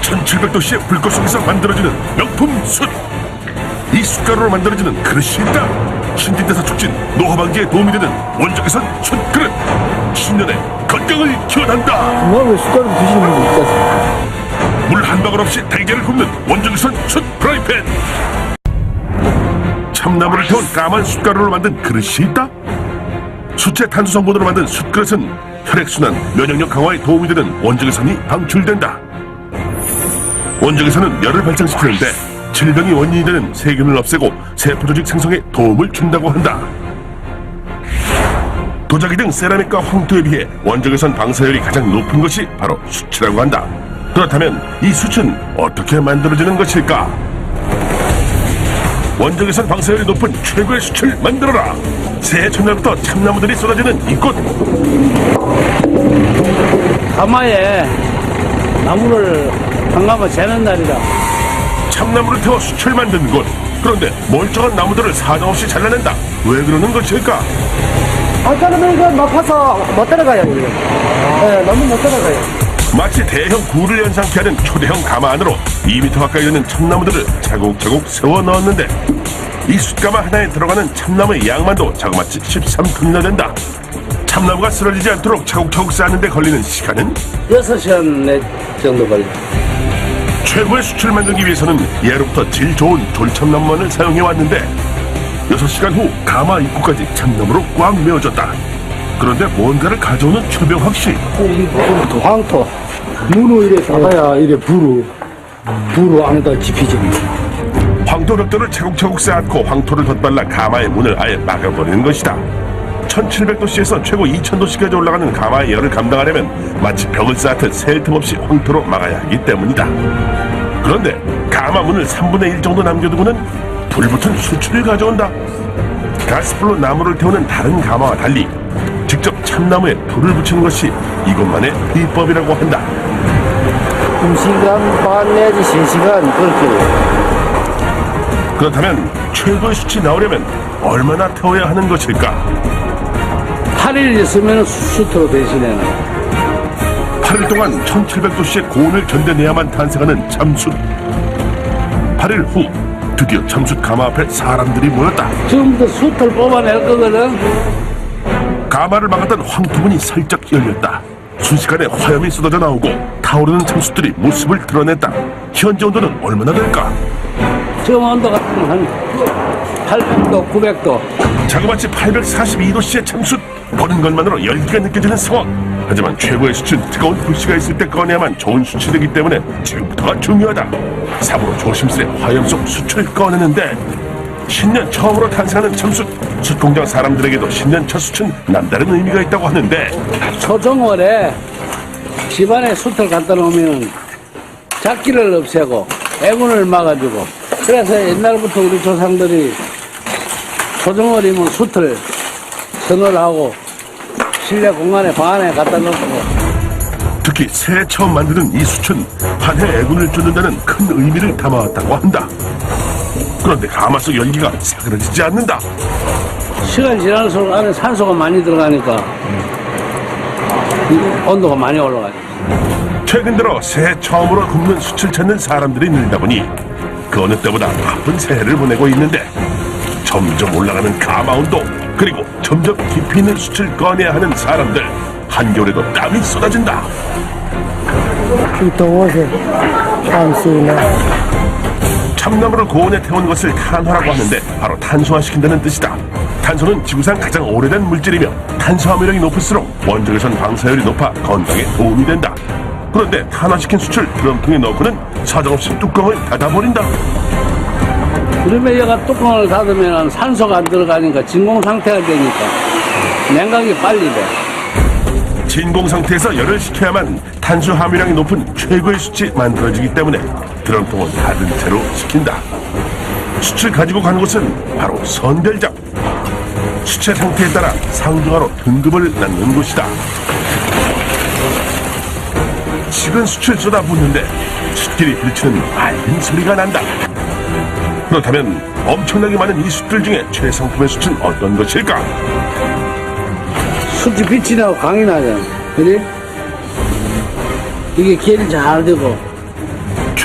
1700도씨의 불꽃 속에서 만들어지는 명품 숯. 이 숯가루로 만들어지는 그릇이 있다. 신진대사 촉진 노화방지에 도움이 되는 원적외선 숯그릇. 신년의 건강을 기원한다. 정말 왜 숟가락 드시는 분이 있다. 물 한 방울 없이 달걀을 굽는 원적외선 숯 프라이팬. 참나무를 태운 까만 숯가루로 만든 그릇이 있다. 수채 탄수 성분으로 만든 숯그릇은 혈액순환, 면역력 강화에 도움이 되는 원적외선이 방출된다. 원적외선은 열을 발생시키는데 질병이 원인이 되는 세균을 없애고 세포조직 생성에 도움을 준다고 한다. 도자기 등 세라믹과 황토에 비해 원적외선 방사율이 가장 높은 것이 바로 숯이라고 한다. 그렇다면 이 숯은 어떻게 만들어지는 것일까? 원적외선 방사율이 높은 최고의 숯을 만들어라. 새해 첫날부터 참나무들이 쏟아지는 이곳. 가마에 나무를 한가마 재는 날이라. 참나무를 태워 숯을 만든 곳. 그런데 멀쩡한 나무들을 사정없이 잘라낸다. 왜 그러는 것일까? 안 따르면 이거 높아서 못 따라가요. 네, 너무 못 따라가요. 마치 대형 굴을 연상케 하는 초대형 가마 안으로 2m 가까이 되는 참나무들을 차곡차곡 세워 넣었는데 이 숯가마 하나에 들어가는 참나무의 양만도 자그마치 13톤이나 된다. 참나무가 쓰러지지 않도록 차곡차곡 쌓는데 걸리는 시간은 6시간 정도 걸려요. 최고의 숯을 만들기 위해서는 예로부터 질 좋은 돌참나무만을 사용해왔는데 6시간 후 가마 입구까지 참나무로 꽉 메워졌다. 그런데 뭔가를 가져오는 최병학 씨. 황토. 문어 이래 사가야 이래 부루 안에다 집히죠. 황토 벽돌을 차곡차곡 쌓고 황토를 덧발라 가마의 문을 아예 막아버리는 것이다. 1700도씨에서 최고 2000도씨까지 올라가는 가마의 열을 감당하려면 마치 벽을 쌓듯 셀 틈 없이 황토로 막아야 하기 때문이다. 그런데 가마 문을 3분의 1 정도 남겨두고는 불붙은 수출을 가져온다. 가스불로 나무를 태우는 다른 가마와 달리 직접 참나무에 불을 붙이는 것이 이것만의 비법이라고 한다. 2시간 반 내지 3시간 그렇게. 그렇다면 최고의 숯이 나오려면 얼마나 태워야 하는 것일까? 8일 있으면 수트로 대신해는. 8일 동안 1700도씨의 고온을 견뎌내야만 탄생하는 참숯. 8일 후 드디어 참숯 가마 앞에 사람들이 모였다. 지금부터 숯을 뽑아낼 거거든. 가마를 막았던 황토문이 살짝 열렸다. 순식간에 화염이 쏟아져 나오고 타오르는 참숯들이 모습을 드러냈다. 현재 온도는 얼마나 될까? 지금 온도가 한 800도, 900도. 자그마치 842도씨의 참숯. 보는 것만으로 열기가 느껴지는 상황. 하지만 최고의 숯은 뜨거운 불씨가 있을 때 꺼내야만 좋은 숯이 되기 때문에 지금부터가 중요하다. 삽으로 조심스레 화염 속 숯을 꺼내는데 신년 처음으로 탄생하는 참숯. 숯공장 사람들에게도 신년 첫 숯은 남다른 의미가 있다고 하는데 초정월에 집안에 숯을 갖다 놓으면 잡기를 없애고 애군을 막아주고, 그래서 옛날부터 우리 조상들이 초정월이면 숯을 선을 하고 실내 공간에 방 안에 갖다 놓고. 특히 새해 처음 만드는 이 숯은 한 해 애군을 쫓는다는 큰 의미를 담아왔다고 한다. 그런데 가마 속 열기가 사그러지지 않는다. 시간 지날수록 안에 산소가 많이 들어가니까 온도가 많이 올라가죠. 최근 들어 새해 처음으로 굽는 숯을 찾는 사람들이 늘다 보니 그 어느 때보다 바쁜 새해를 보내고 있는데 점점 올라가는 가마 온도, 그리고 점점 깊이 있는 숯을 꺼내야 하는 사람들. 한겨울에도 땀이 쏟아진다. 더워서 안 쓰나. 참나무를 고온에 태운 것을 탄화라고 하는데 바로 탄소화시킨다는 뜻이다. 탄소는 지구상 가장 오래된 물질이며 탄소 함유량이 높을수록 원적외선 방사율이 높아 건강에 도움이 된다. 그런데 탄화시킨 숯을 드럼통에 넣고는 사정없이 뚜껑을 닫아버린다. 그러면 얘가 뚜껑을 닫으면 산소가 안 들어가니까 진공 상태가 되니까 냉각이 빨리 돼. 진공 상태에서 열을 식혀야만 탄소 함유량이 높은 최고의 숯이 만들어지기 때문에 드럼통은 닫은 채로 식힌다. 숯을 가지고 가는 곳은 바로 선별장. 숯의 상태에 따라 상중하로 등급을 나누는 곳이다. 식은 숯을 쏟아붓는데 숯길이 부딪히는 맑은 소리가 난다. 그렇다면 엄청나게 많은 이 숯들 중에 최상품의 숯은 어떤 것일까? 숯이 빛이 나고 강이 나잖아. 그래? 이게 결이 잘 되고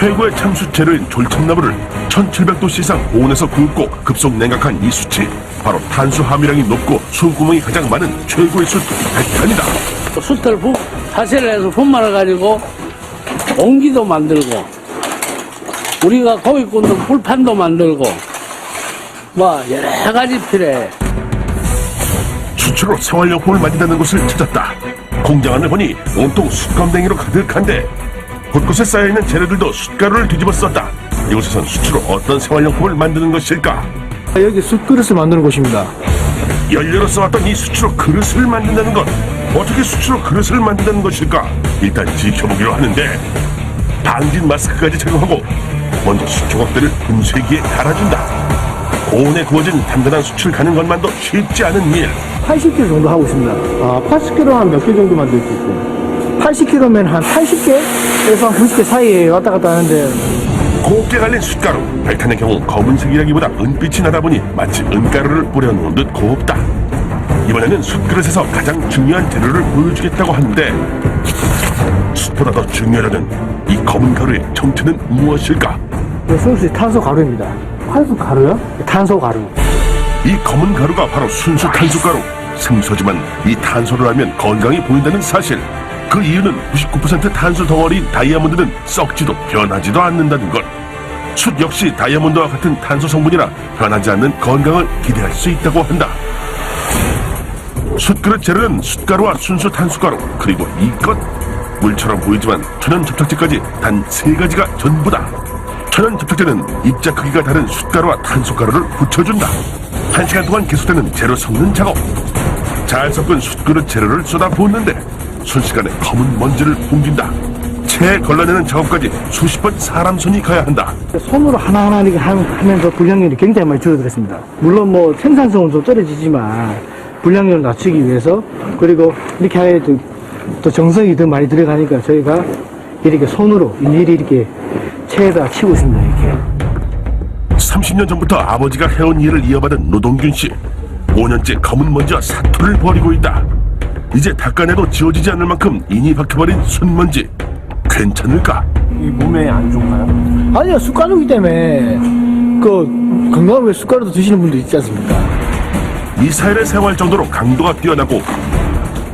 최고의 참숯 재료인 졸참나무를 1700도씨 이상 고온에서 굽고 급속 냉각한 이 숯이 바로 탄수 함유량이 높고 숨구멍이 가장 많은 최고의 숯 백탄이다. 숯을 사시를 해서 분말을 가지고 옹기도 만들고 우리가 고기 굽는 불판도 만들고 뭐 여러 가지 필요해. 숯으로 생활용품을 만든다는 곳을 찾았다. 공장 안을 보니 온통 숯검댕이로 가득한데 곳곳에 쌓여있는 재료들도 숯가루를 뒤집어 썼다. 이곳에선 숯으로 어떤 생활용품을 만드는 것일까? 여기 숯그릇을 만드는 곳입니다. 연료로 써왔던 이 숯으로 그릇을 만든다는 것. 어떻게 숯으로 그릇을 만든다는 것일까? 일단 지켜보기로 하는데 방진 마스크까지 착용하고 먼저 숯 조각들을 분쇄기에 갈아준다. 고온에 구워진 단단한 숯을 가는 것만도 쉽지 않은 일. 80kg 정도 하고 있습니다. 80kg 한 몇 개 정도 만들 수 있고 80kg면 한 80개에서 한 90개 사이에 왔다 갔다 하는데 곱게 갈린 숯가루. 발탄의 경우 검은색이라기보다 은빛이 나다 보니 마치 은가루를 뿌려놓은 듯 곱다. 이번에는 숯그릇에서 가장 중요한 재료를 보여주겠다고 하는데 숯보다 더 중요하다는 이 검은 가루의 정체는 무엇일까? 순수 탄소 가루입니다. 탄소 가루요? 탄소 가루. 이 검은 가루가 바로 순수 탄소가루. 생소하지만 이 탄소를 알면 건강이 보인다는 사실. 그 이유는 99% 탄소 덩어리인 다이아몬드는 썩지도 변하지도 않는다는 것. 숯 역시 다이아몬드와 같은 탄소 성분이라 변하지 않는 건강을 기대할 수 있다고 한다. 숯그릇 재료는 숯가루와 순수 탄소가루 그리고 이것. 물처럼 보이지만 천연 접착제까지 단 3가지가 전부다. 천연 접착제는 입자 크기가 다른 숯가루와 탄소가루를 붙여준다. 1시간 동안 계속되는 재료 섞는 작업. 잘 섞은 숯그릇 재료를 쏟아 부었는데 순식간에 검은 먼지를 옮긴다. 채 걸러내는 작업까지 수십 번 사람 손이 가야 한다. 손으로 하나하나 이렇게 하면서 불량률이 굉장히 많이 줄어들었습니다. 물론 뭐 생산성은 좀 떨어지지만 불량률을 낮추기 위해서 그리고 이렇게 하에 또 정성이 더 많이 들어가니까 저희가 이렇게 손으로 일일이 이렇게 채에다 치고 있습니다. 이렇게. 30년 전부터 아버지가 해온 일을 이어받은 노동균 씨. 5년째 검은 먼지와 사투를 벌이고 있다. 이제 닦아내도 지워지지 않을 만큼 인이 박혀버린 순먼지. 괜찮을까? 이 몸에 안 좋나요? 아니요, 숯가루이기 때문에 그 건강을 위해 숯가루도 드시는 분도 있지 않습니까? 미사일의 생활 정도로 강도가 뛰어나고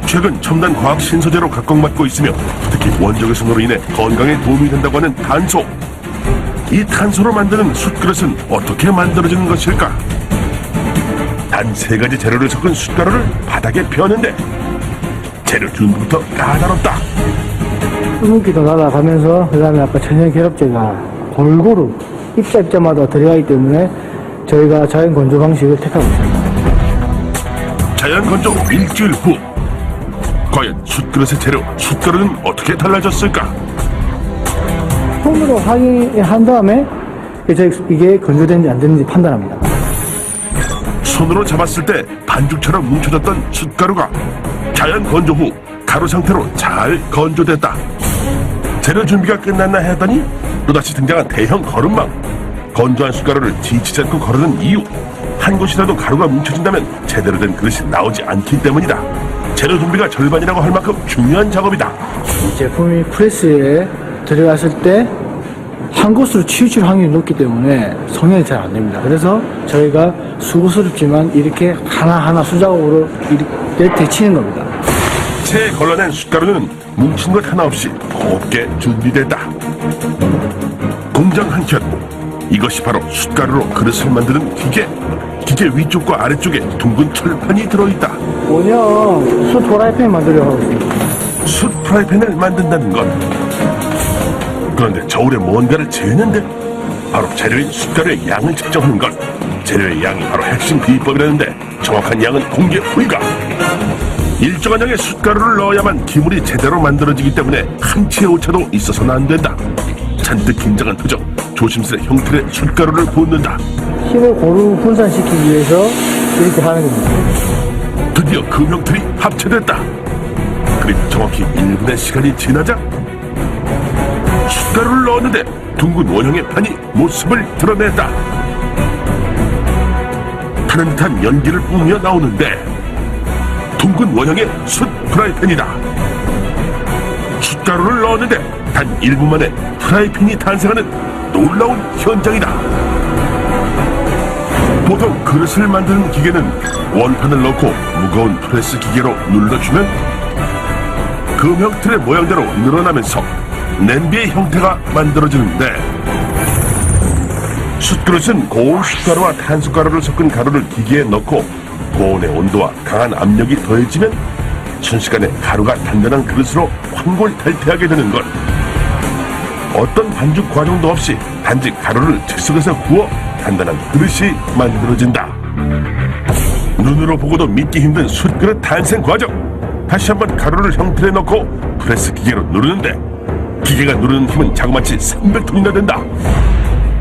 최근 첨단 과학 신소재로 각광받고 있으며 특히 원적외선으로 인해 건강에 도움이 된다고 하는 탄소. 이 탄소로 만드는 숯그릇은 어떻게 만들어지는 것일까? 단 3가지 재료를 섞은 숯가루를 바닥에 펴는데 재료 준비부터 까다롭다. 수분기도 날아가면서 그다음에 아까 천연 결합제가 골고루 입자마다 들어가기 때문에 저희가 자연 건조 방식을 택하고 있습니다. 자연 건조 일주일 후 과연 숯그릇의 재료 숯가루는 어떻게 달라졌을까? 손으로 확인한 다음에 이게 건조된지 안 됐는지 판단합니다. 손으로 잡았을 때 반죽처럼 뭉쳐졌던 숯가루가 자연 건조 후 가루 상태로 잘 건조됐다. 재료 준비가 끝났나 했더니 또다시 등장한 대형 거름망. 건조한 숯가루를 지치지 않고 거르는 이유. 한 곳이라도 가루가 뭉쳐진다면 제대로 된 그릇이 나오지 않기 때문이다. 재료 준비가 절반이라고 할 만큼 중요한 작업이다. 이 제품이 프레스에 들어갔을 때 한 곳으로 치우칠 확률이 높기 때문에 성형이 잘 안 됩니다. 그래서 저희가 수고스럽지만 이렇게 하나하나 수작업으로 이렇게 데치는 겁니다. 채 걸러낸 숯가루는 뭉친 것 하나 없이 곱게 준비됐다. 공장 한켠. 이것이 바로 숯가루로 그릇을 만드는 기계. 기계 위쪽과 아래쪽에 둥근 철판이 들어있다. 원형 숯 프라이팬 만들려고 하고 있습니다. 숯 프라이팬을 만든다는 것. 그런데 저울에 뭔가를 재는데 바로 재료인 숯가루의 양을 측정하는 것. 재료의 양이 바로 핵심 비법이라는데 정확한 양은 공개 불가. 일정한 양의 숯가루를 넣어야만 기물이 제대로 만들어지기 때문에 한치의 오차도 있어서는 안 된다. 잔뜩 긴장한 표정, 조심스레 형틀에 숯가루를 붓는다. 힘을 고루 분산시키기 위해서 이렇게 하는 겁니다. 드디어 그 형틀이 합체됐다. 그리고 정확히 1분의 시간이 지나자 숯가루를 넣었는데 둥근 원형의 판이 모습을 드러냈다. 타는 듯한 연기를 뿜으며 나오는데 둥근 원형의 숯 프라이팬이다. 숯가루 숯가루를 넣었는데 단 1분 만에 프라이팬이 탄생하는 놀라운 현장이다. 보통 그릇을 만드는 기계는 원판을 넣고 무거운 프레스 기계로 눌러주면 금형틀의 모양대로 늘어나면서 냄비의 형태가 만들어지는데, 숯그릇은 고온 숯가루와 탄수가루를 섞은 가루를 기계에 넣고 고온의 온도와 강한 압력이 더해지면 순식간에 가루가 단단한 그릇으로 환골탈태하게 되는 것. 어떤 반죽 과정도 없이 단지 가루를 즉석에서 구워 단단한 그릇이 만들어진다. 눈으로 보고도 믿기 힘든 숯그릇 탄생 과정. 다시 한번 가루를 형틀에 넣고 프레스 기계로 누르는데 기계가 누르는 힘은 자그마치 300톤이나 된다.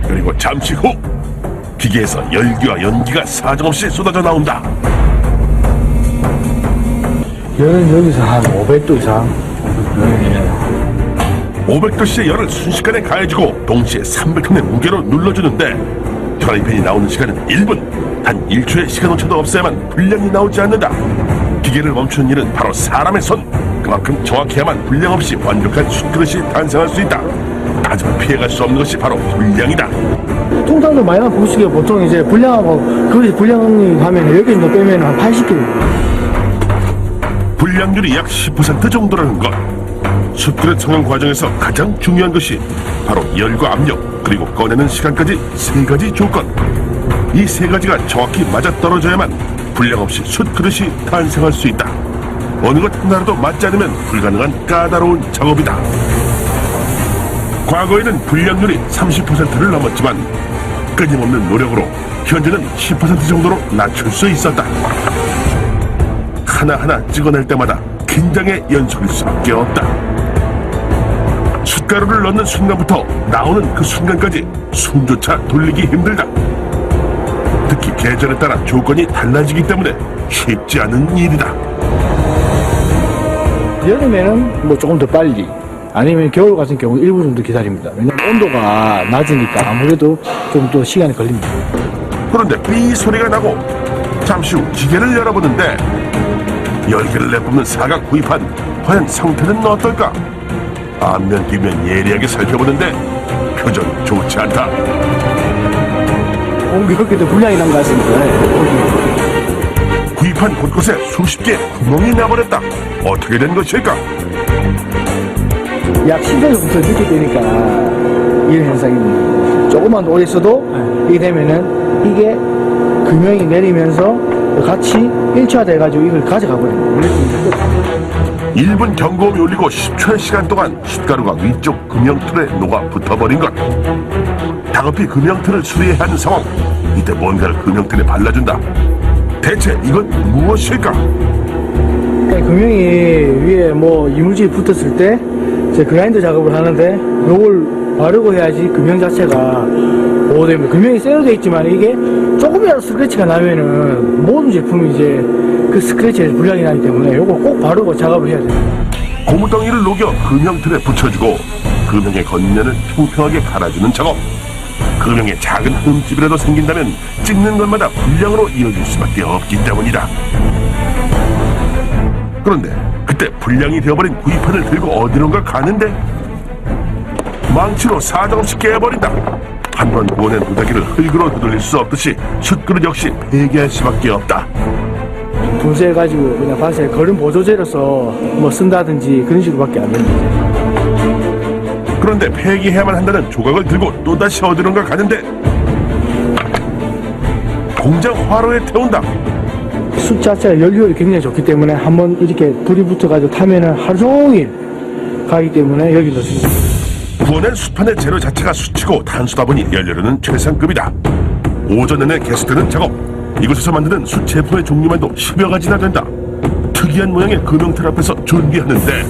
그리고 잠시 후 기계에서 열기와 연기가 사정없이 쏟아져 나온다. 열은 여기서 한 500도 이상. 500도씨의 열을 순식간에 가해주고 동시에 300톤의 무게로 눌러주는데 프라이팬이 나오는 시간은 1분. 단 1초의 시간 오차도 없어야만 불량이 나오지 않는다. 기계를 멈추는 일은 바로 사람의 손. 그만큼 정확해야만 불량 없이 완벽한 숯그릇이 탄생할 수 있다. 하지만 피해갈 수 없는 것이 바로 불량이다. 통상도 많이 보시기에 보통 이제 불량하고 그릇이 불량하면 여기 좀 빼면 한 80kg. 불량률이 약 10% 정도라는 것. 숯그릇 성형 과정에서 가장 중요한 것이 바로 열과 압력, 그리고 꺼내는 시간까지 세 가지 조건. 이 세 가지가 정확히 맞아떨어져야만 불량 없이 숯그릇이 탄생할 수 있다. 어느 것 하나라도 맞지 않으면 불가능한 까다로운 작업이다. 과거에는 불량률이 30%를 넘었지만 끊임없는 노력으로 현재는 10% 정도로 낮출 수 있었다. 하나하나 찍어낼 때마다 긴장의 연속일 수밖에 없다. 숯가루를 넣는 순간부터 나오는 그 순간까지 숨조차 돌리기 힘들다. 특히 계절에 따라 조건이 달라지기 때문에 쉽지 않은 일이다. 여름에는 뭐 조금 더 빨리, 아니면 겨울 같은 경우 1분 정도 기다립니다. 왜냐면 온도가 낮으니까 아무래도 좀 더 시간이 걸립니다. 그런데 삐 소리가 나고 잠시 후 기계를 열어보는데 열기를 내뿜는 사각 구입판, 과연 상태는 어떨까? 앞면 뒷면 예리하게 살펴보는데 표정이 좋지 않다. 그렇게도 불량이 난 것 같습니다. 구입판 곳곳에 수십 개 구멍이 나버렸다. 어떻게 된 것일까? 약 10년부터 늦게 되니까 이런 현상입니다. 조금만 오래 있어도 이게 되면은 이게 금형이 내리면서 같이 일체화돼가지고 이걸 가져가 버립니다. 1분 경고음이 울리고 10초의 시간 동안 숯가루가 위쪽 금형틀에 녹아 붙어버린 것. 다급히 금형틀을 수리해야 하는 상황. 이때 뭔가를 금형틀에 발라준다. 대체 이건 무엇일까? 금형이 위에 뭐 이물질이 붙었을 때 이제 그라인더 작업을 하는데 요걸 바르고 해야지 금형 자체가 보호됩니다. 금형이 쇠로 되어 있지만 이게 조금이라도 스크래치가 나면은 모든 제품이 이제 그 스크래치에 불량이 나기 때문에 요걸 꼭 바르고 작업을 해야 됩니다. 고무덩이를 녹여 금형틀에 붙여주고 금형의 겉면을 평평하게 갈아주는 작업. 금형에 작은 흠집이라도 생긴다면 찍는 것마다 불량으로 이어질 수밖에 없기 때문이다. 그런데 그때 불량이 되어버린 구입판을 들고 어디론가 가는데 망치로 사정없이 깨버린다. 한 번 구워낸 도자기를 흙으로 되돌릴 수 없듯이 숯그릇 역시 폐기할 수밖에 없다. 분쇄해가지고 그냥 밭에 거름 보조제로서 뭐 쓴다든지 그런 식으로밖에 안 됩니다. 그런데 폐기해야만 한다는 조각을 들고 또다시 어디론가 가는데 공장 화로에 태운다. 숯 자체가 연료율이 굉장히 좋기 때문에 한번 이렇게 불이 붙어가지고 타면은 하루 종일 가기 때문에 여기 넣습니다. 구워낸 숯판의 재료 자체가 숯이고 탄수다 보니 연료료는 최상급이다. 오전 내내 계속되는 작업. 이곳에서 만드는 숯 제품의 종류만도 10여 가지나 된다. 특이한 모양의 금형틀 앞에서 준비하는데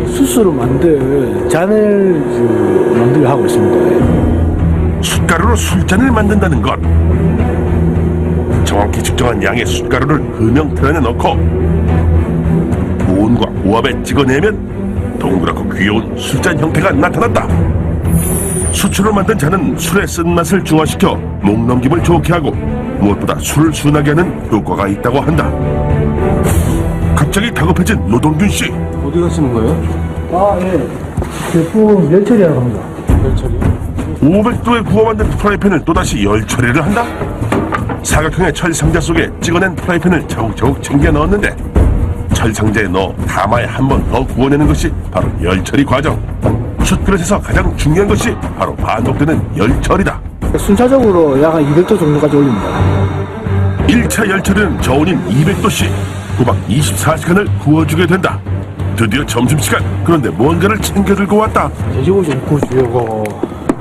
숯으로 만든 잔을 만들어 하고 있습니다. 숯가루로 술잔을 만든다는 것. 정확히 측정한 양의 숯가루를 금형틀 안에 넣고 고온과 고압에 찍어내면 동그랗고 귀여운 술잔 형태가 나타났다. 수초로 만든 잔은 술의 쓴맛을 중화시켜 목 넘김을 좋게 하고 무엇보다 술을 순하게 하는 효과가 있다고 한다. 갑자기 다급해진 노동균 씨. 어디 가시는 거예요? 아, 예. 제품 멸처리라고 합니다. 500도에 구워 만든 프라이팬을 또다시 열 처리를 한다? 사각형의 철 상자 속에 찍어낸 프라이팬을 차곡차곡 챙겨 넣었는데 철 상자에 넣어 가마에 한 번 더 구워내는 것이 바로 열 처리 과정. 숯그릇에서 가장 중요한 것이 바로 반복되는 열 처리다. 순차적으로 약 한 200도 정도까지 올립니다. 1차 열 처리는 저온인 200도씨 꼬박 24시간을 구워주게 된다. 드디어 점심시간. 그런데 뭔가를 챙겨 들고 왔다. 돼지고기 좀 구워주려고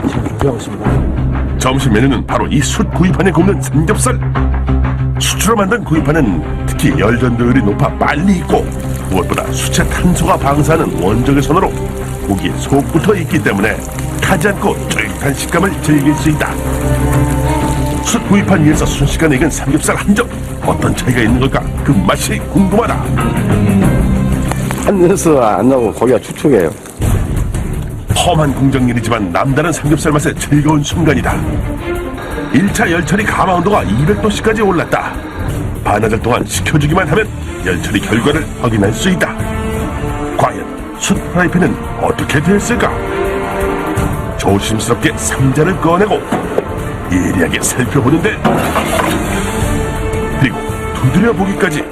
지금 준비하고 있습니다. 점심 메뉴는 바로 이 숯 구이판에 굽는 삼겹살. 숯으로 만든 구이판은 특히 열 전도율이 높아 빨리 익고 무엇보다 숯의 탄소가 방사하는 원적의 손으로 고기에 속 붙어 있기 때문에 타지 않고 쫄깃한 식감을 즐길 수 있다. 숯 구이판 위에서 순식간에 익은 삼겹살 한 점. 어떤 차이가 있는 걸까? 그 맛이 궁금하다. 한 뉴스 안 나오고 고기가 축축해요. 험한 공정일이지만 남다른 삼겹살 맛의 즐거운 순간이다. 1차 열처리 가마 온도가 200도씨까지 올랐다. 반나절 동안 식혀주기만 하면 열처리 결과를 확인할 수 있다. 과연 숯 프라이팬은 어떻게 되었을까? 조심스럽게 상자를 꺼내고 예리하게 살펴보는데 그리고 두드려 보기까지.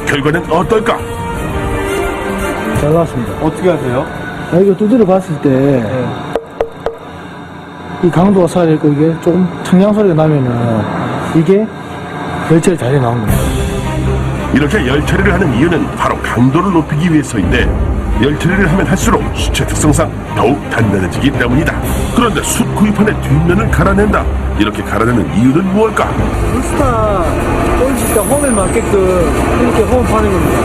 결과는 어떨까? 잘 나왔습니다. 어떻게 하세요? 이거 두드려 봤을 때, 이 강도가 살아야 되고, 이게 조금 청량 소리가 나면은, 이게 열처리 잘 나온 거예요. 이렇게 열처리를 하는 이유는 바로 강도를 높이기 위해서인데 열처리를 하면 할수록 숯의 특성상 더욱 단단해지기 때문이다. 그런데 숯 구이판의 뒷면을 갈아낸다. 이렇게 갈아내는 이유는 무엇일까? 비슷한, 꼴찌가 홈에 맞게끔, 이렇게 홈 파는 겁니다.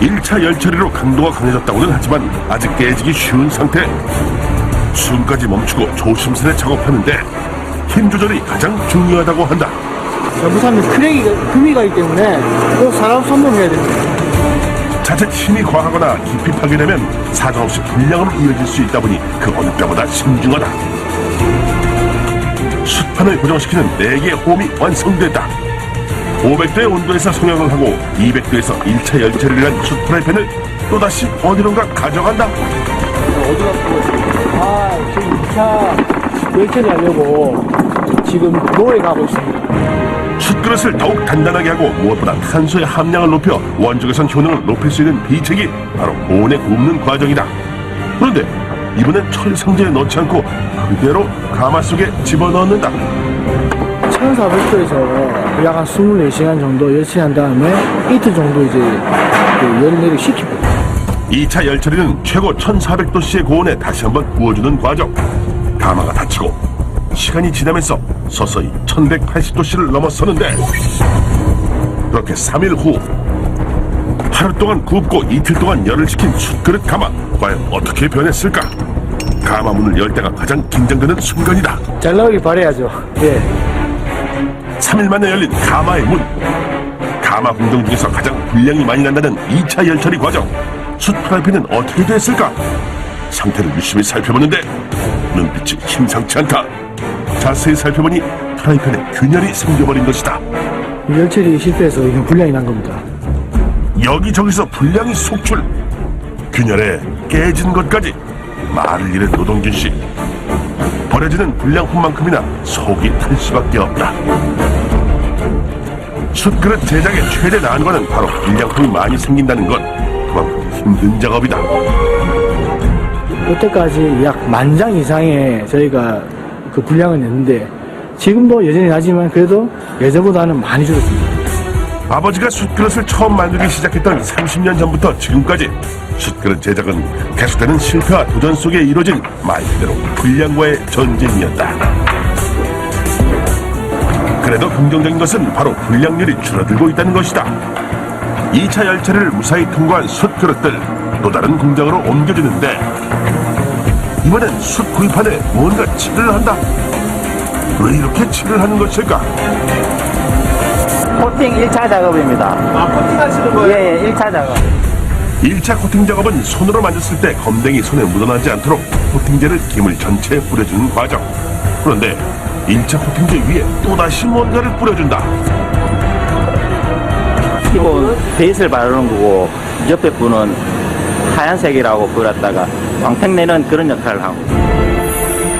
1차 열처리로 강도가 강해졌다고는 하지만 아직 깨지기 쉬운 상태. 숨까지 멈추고 조심스레 작업하는데 힘 조절이 가장 중요하다고 한다. 잘못하면 금이 가기 때문에 꼭 사람 손으로 해야 됩니다. 자칫 힘이 과하거나 깊이 파괴되면 사정없이 불량으로 이어질 수 있다 보니 그 어느 때보다 신중하다. 숯판을 고정시키는 4개의 홈이 완성됐다. 500도의 온도에서 성형을 하고 200도에서 1차 열처리를 한 숯 프라이팬을 또다시 어디론가 가져간다. 지금 2차 열처리 하려고 지금 노에 가고 있습니다. 숯그릇을 더욱 단단하게 하고 무엇보다 탄소의 함량을 높여 원적외선 효능을 높일 수 있는 비책이 바로 고온에 굽는 과정이다. 그런데 이번엔 철 상자에 넣지 않고 그대로 가마 속에 집어넣는다. 1400도에서 약 한 24시간 정도 열처리한 다음에 이틀 정도 이제 열 내리 식힙니다. 2차 열처리는 최고 1400도씨의 고온에 다시 한번 구워주는 과정. 가마가 닫히고 시간이 지나면서 서서히 1180도씨를 넘어서는데 그렇게 3일 후 하루 동안 굽고 이틀 동안 열을 식힌 숯그릇 가마. 과연 어떻게 변했을까? 가마 문을 열 때가 가장 긴장되는 순간이다. 잘 나오길 바라야죠. 예. 3일 만에 열린 가마의 문. 가마 공정 중에서 가장 분량이 많이 난다는 2차 열처리 과정. 숯 프라이팬은 어떻게 됐을까? 상태를 유심히 살펴보는데 눈빛이 심상치 않다. 자세히 살펴보니 프라이팬에 균열이 생겨버린 것이다. 열처리 실패해서 이게 불량이 난 겁니다. 여기저기서 불량이 속출. 균열에 깨진 것까지. 말을 잃은 노동균 씨. 버려지는 불량품만큼이나 속이 탈 수밖에 없다. 숯그릇 제작의 최대 난관은 바로 불량품이 많이 생긴다는 것. 그만큼 힘든 작업이다. 여태까지 약 10,000장 이상의 저희가 그 분량을 냈는데 지금도 여전히 나지만 그래도 예전보다는 많이 줄었습니다. 아버지가 숯그릇을 처음 만들기 시작했던 30년 전부터 지금까지 숯그릇 제작은 계속되는 실패와 도전 속에 이루어진 말 그대로 불량과의 전쟁이었다. 그래도 긍정적인 것은 바로 불량률이 줄어들고 있다는 것이다. 2차 열차를 무사히 통과한 숯그릇들 또 다른 공장으로 옮겨지는데 이번엔 숯 구이판에 뭔가 칠을 한다. 왜 이렇게 칠을 하는 것일까? 코팅 1차 작업입니다. 코팅 하시는 거예요? 예, 1차 작업. 1차 코팅 작업은 손으로 만졌을 때 검댕이 손에 묻어나지 않도록 코팅제를 기물 전체에 뿌려주는 과정. 그런데 1차 코팅제 위에 또다시 뭔가를 뿌려준다. 기본 베이스를 바르는 거고 옆에 부는 하얀색이라고 불렀다가 광택내는 그런 역할을 하고.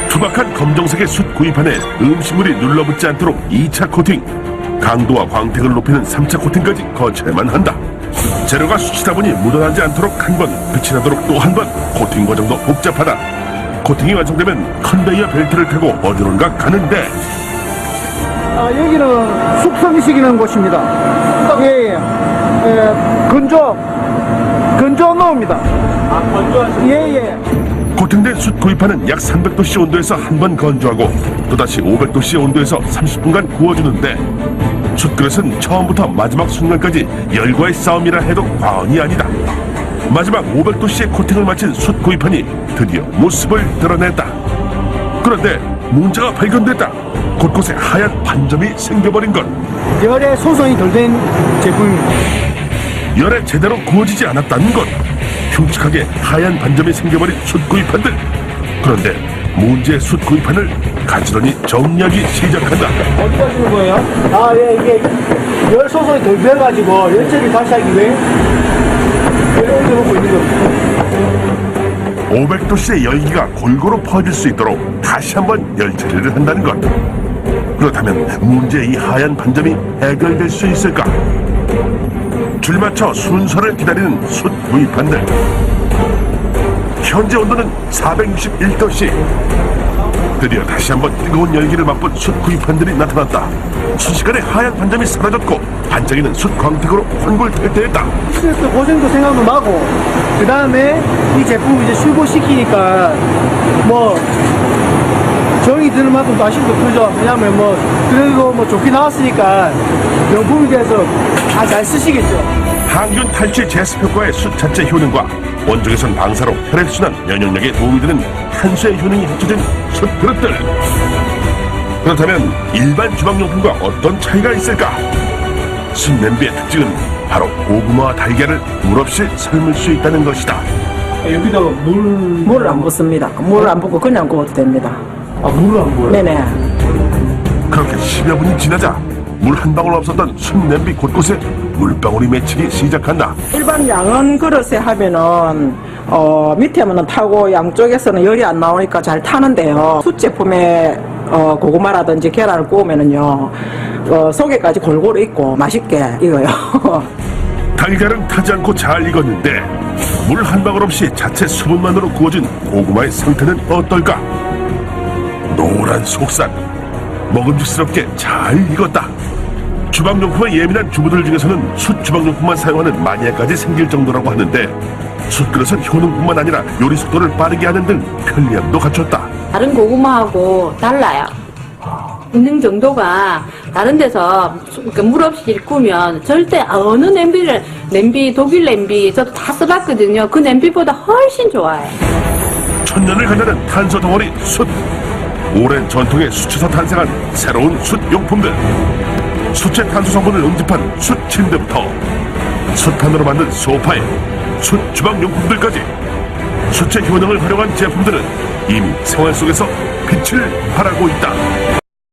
투박한 검정색의 숯 구입판에 음식물이 눌러붙지 않도록 2차 코팅, 강도와 광택을 높이는 3차 코팅까지 거쳐야만 한다. 재료가 숯이다 보니 묻어나지 않도록 한 번, 빛이 나도록 또 한 번, 코팅 과정도 복잡하다. 코팅이 완성되면 컨베이어 벨트를 타고 어디론가 가는데 여기는 숙성식이라는 곳입니다. 예. 건조 노입니다. 예. 코팅된 숯 구입판은 약 300도씨 온도에서 한 번 건조하고 또다시 500도씨 온도에서 30분간 구워주는데 숯그릇은 처음부터 마지막 순간까지 열과의 싸움이라 해도 과언이 아니다. 마지막 500도씨의 코팅을 마친 숯 구입판이 드디어 모습을 드러냈다. 그런데 문제가 발견됐다. 곳곳에 하얀 반점이 생겨버린 것. 열에 소송이 덜 된 제품입니다. 열에 제대로 구워지지 않았다는 것. 흉측하게 하얀 반점이 생겨버린 숯 구이판들. 그런데 문제의 숯 구이판을 가지런히 정리하기 시작한다. 어디 가시는 거예요? 이게 열 소송이 덜 돼가지고 열처리 다시 하기 위해 이렇게 놓고 있는 겁니다. 500도씨의 열기가 골고루 퍼질 수 있도록 다시 한번 열 처리를 한다는 것. 그렇다면 문제의 이 하얀 반점이 해결될 수 있을까? 줄 맞춰 순서를 기다리는 숯 구이판들. 현재 온도는 461도씨. 드디어 다시 한번 뜨거운 열기를 맛본 숯 구이판들이 나타났다. 순식간에 하얀 반점이 사라졌고 반짝이는 숯 광택으로 환골탈태했다. 스트레스 고생도 생각도 나고 그 다음에 이 제품을 이제 출고시키니까 뭐 정이 드는 만큼 또 아쉬움도 크죠. 왜냐면 그래도 좋게 나왔으니까 명품이 돼서 다 잘 쓰시겠죠. 항균 탈취 제습 효과의 숯 자체 효능과 원적외선 방사로 혈액순환 면역력에 도움이 되는 탄수의 효능이 합쳐진 숯 그릇들. 그렇다면 일반 주방용품과 어떤 차이가 있을까? 숯 냄비의 특징은 바로 고구마와 달걀을 물 없이 삶을 수 있다는 것이다. 여기다가 물을 안 붓습니다. 물을 안 붓고 그냥 구워도 됩니다. 물을 안 부어요? 네네. 그렇게 10여 분이 지나자 물 한 방울 없었던 숯 냄비 곳곳에 물방울이 맺히기 시작한다. 일반 양은 그릇에 하면은 밑에는 타고 양쪽에서는 열이 안 나오니까 잘 타는데요. 숯 제품에 고구마라든지 계란을 구우면은요 속에까지 골고루 익고 맛있게 익어요. 달걀은 타지 않고 잘 익었는데 물 한 방울 없이 자체 수분만으로 구워진 고구마의 상태는 어떨까? 노란 속살, 먹음직스럽게 잘 익었다. 주방용품에 예민한 주부들 중에서는 숯 주방용품만 사용하는 마니아까지 생길 정도라고 하는데 숯그릇은 효능뿐만 아니라 요리 속도를 빠르게 하는 등 편리함도 갖췄다. 다른 고구마하고 달라요. 익는 정도가 다른 데서 물 없이 구우면 절대 어느 냄비, 독일 냄비 저도 다 써봤거든요. 그 냄비보다 훨씬 좋아요. 천년을 가다는 탄소 덩어리 숯. 오랜 전통의 숯에서 탄생한 새로운 숯 용품들. 숯의 탄소 성분을 응집한 숯 침대부터 숯판으로 만든 소파에 숯 주방 용품들까지 숯의 효능을 활용한 제품들은 이미 생활 속에서 빛을 발하고 있다.